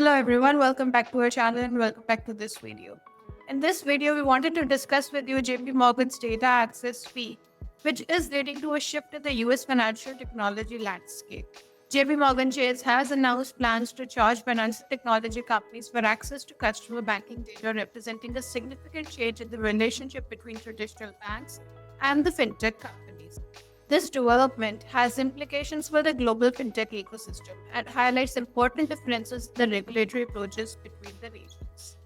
Hello everyone, welcome back to our channel and welcome back to this video. In this video, we wanted to discuss with you JP Morgan's data access fee, which is leading to a shift in the US financial technology landscape. JP Morgan Chase has announced plans to charge financial technology companies for access to customer banking data, representing a significant change in the relationship between traditional banks and the fintech companies. This development has implications for the global fintech ecosystem and highlights important differences in the regulatory approaches between the regions.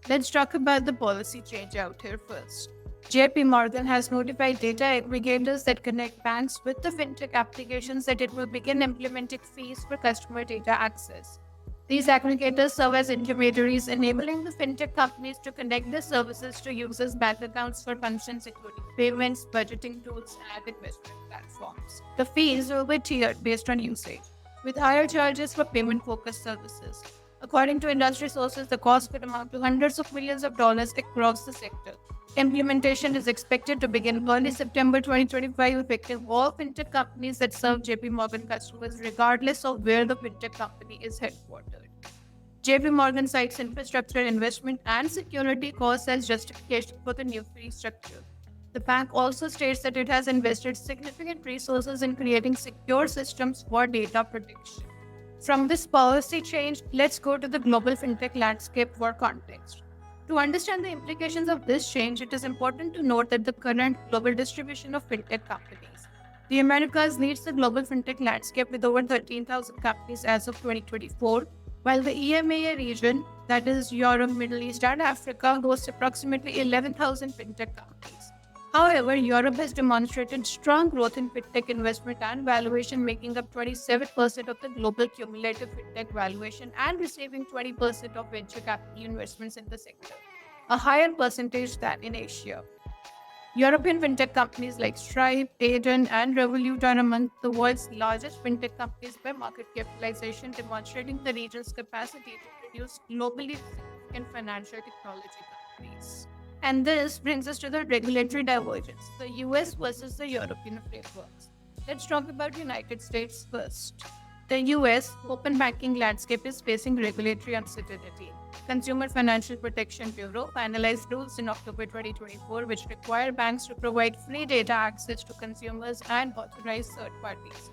Let's talk about the policy change out here first. JP Morgan has notified data aggregators that connect banks with the fintech applications that it will begin implementing fees for customer data access. These aggregators serve as intermediaries, enabling the fintech companies to connect their services to users' bank accounts for functions including payments, budgeting tools, and investment platforms. The fees will be tiered based on usage, with higher charges for payment-focused services. According to industry sources, the cost could amount to hundreds of millions of dollars across the sector. Implementation is expected to begin early September 2025, affecting all fintech companies that serve JP Morgan customers, regardless of where the fintech company is headquartered. JP Morgan cites infrastructure investment and security costs as justification for the new fee structure. The bank also states that it has invested significant resources in creating secure systems for data protection. From this policy change, let's go to the global fintech landscape for context. To understand the implications of this change, it is important to note that the current global distribution of fintech companies. The Americas leads the global fintech landscape with over 13,000 companies as of 2024, while the EMEA region, that is Europe, Middle East, and Africa, hosts approximately 11,000 fintech companies. However, Europe has demonstrated strong growth in fintech investment and valuation, making up 27% of the global cumulative fintech valuation and receiving 20% of venture capital investments in the sector, a higher percentage than in Asia. European fintech companies like Stripe, Adyen, and Revolut are among the world's largest fintech companies by market capitalization, demonstrating the region's capacity to produce globally significant financial technology companies. And this brings us to the regulatory divergence, the US versus the European frameworks. Let's talk about United States first. The US open banking landscape is facing regulatory uncertainty. Consumer Financial Protection Bureau finalized rules in October 2024, which require banks to provide free data access to consumers and authorize third parties.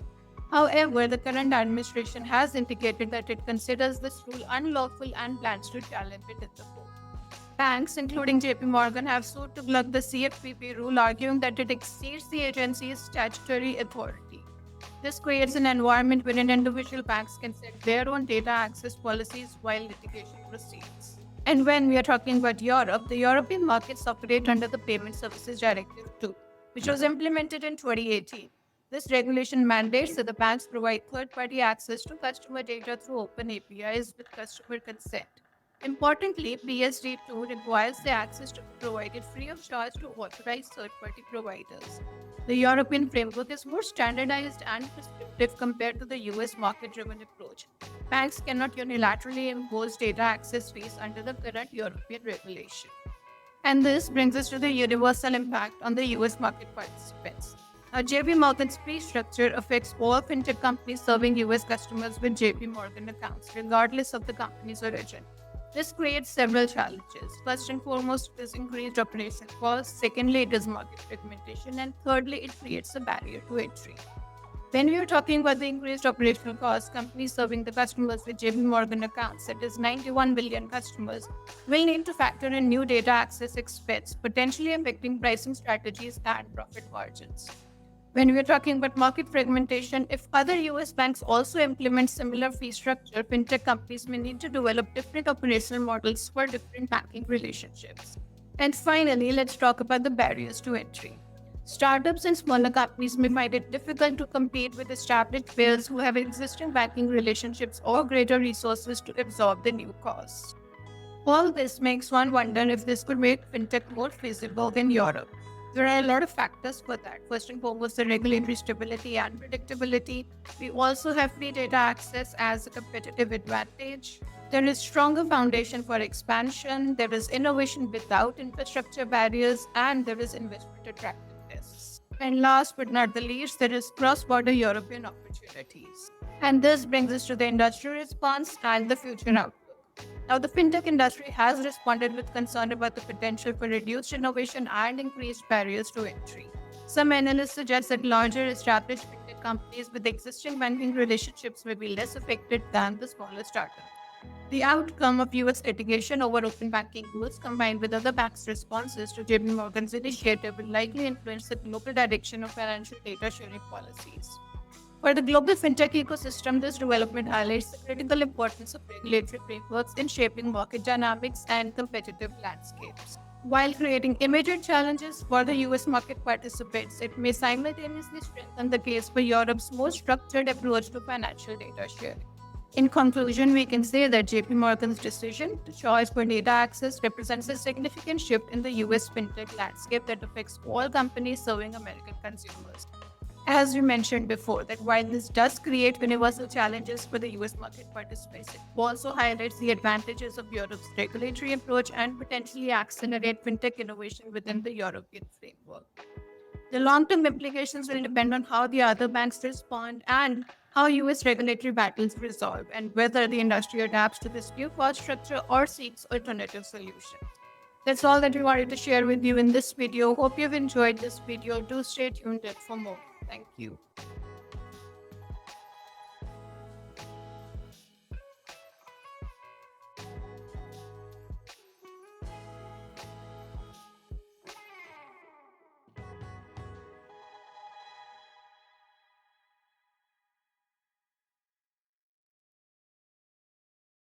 However, the current administration has indicated that it considers this rule unlawful and plans to challenge it in the court. Banks, including JP Morgan, have sued to block the CFPB rule, arguing that it exceeds the agency's statutory authority. This creates an environment wherein individual banks can set their own data access policies while litigation proceeds. And when we are talking about Europe, the European markets operate under the Payment Services Directive 2, which was implemented in 2018. This regulation mandates that the banks provide third-party access to customer data through open APIs with customer consent. Importantly, PSD2 requires the access to be provided free of charge to authorized third-party providers. The European framework is more standardized and prescriptive compared to the US market-driven approach. Banks cannot unilaterally impose data access fees under the current European regulation. And this brings us to the universal impact on the US market participants. Now, JP Morgan's fee structure affects all fintech companies serving US customers with JP Morgan accounts, regardless of the company's origin. This creates several challenges. First and foremost, it is increased operational costs. Secondly, it is market fragmentation. And thirdly, it creates a barrier to entry. When we are talking about the increased operational costs, companies serving the customers with JP Morgan accounts, that is 91 billion customers, will need to factor in new data access expense, potentially affecting pricing strategies and profit margins. When we are talking about market fragmentation, if other US banks also implement similar fee structure, fintech companies may need to develop different operational models for different banking relationships. And finally, let's talk about the barriers to entry. Startups and smaller companies may find it difficult to compete with established players who have existing banking relationships or greater resources to absorb the new costs. All this makes one wonder if this could make fintech more feasible in Europe. There are a lot of factors for that. First and foremost, the regulatory stability and predictability. We also have free data access as a competitive advantage. There is stronger foundation for expansion. There is innovation without infrastructure barriers, and there is investment attractiveness. And last but not the least, there is cross-border European opportunities. And this brings us to the industry response and the future outlook. Now, the fintech industry has responded with concern about the potential for reduced innovation and increased barriers to entry. Some analysts suggest that larger established fintech companies with existing banking relationships may be less affected than the smaller startups. The outcome of US litigation over open banking rules combined with other banks' responses to JP Morgan's initiative will likely influence the global direction of financial data sharing policies. For the global fintech ecosystem, this development highlights the critical importance of regulatory frameworks in shaping market dynamics and competitive landscapes. While creating immediate challenges for the US market participants, it may simultaneously strengthen the case for Europe's more structured approach to financial data sharing. In conclusion, we can say that JP Morgan's decision to choice for data access represents a significant shift in the US fintech landscape that affects all companies serving American consumers. As we mentioned before, that while this does create universal challenges for the US market participants, it also highlights the advantages of Europe's regulatory approach and potentially accelerate fintech innovation within the European framework. The long term implications will depend on how the other banks respond and how US regulatory battles resolve, and whether the industry adapts to this new cost structure or seeks alternative solutions. That's all that we wanted to share with you in this video. Hope you've enjoyed this video. Do stay tuned in for more. Thank you.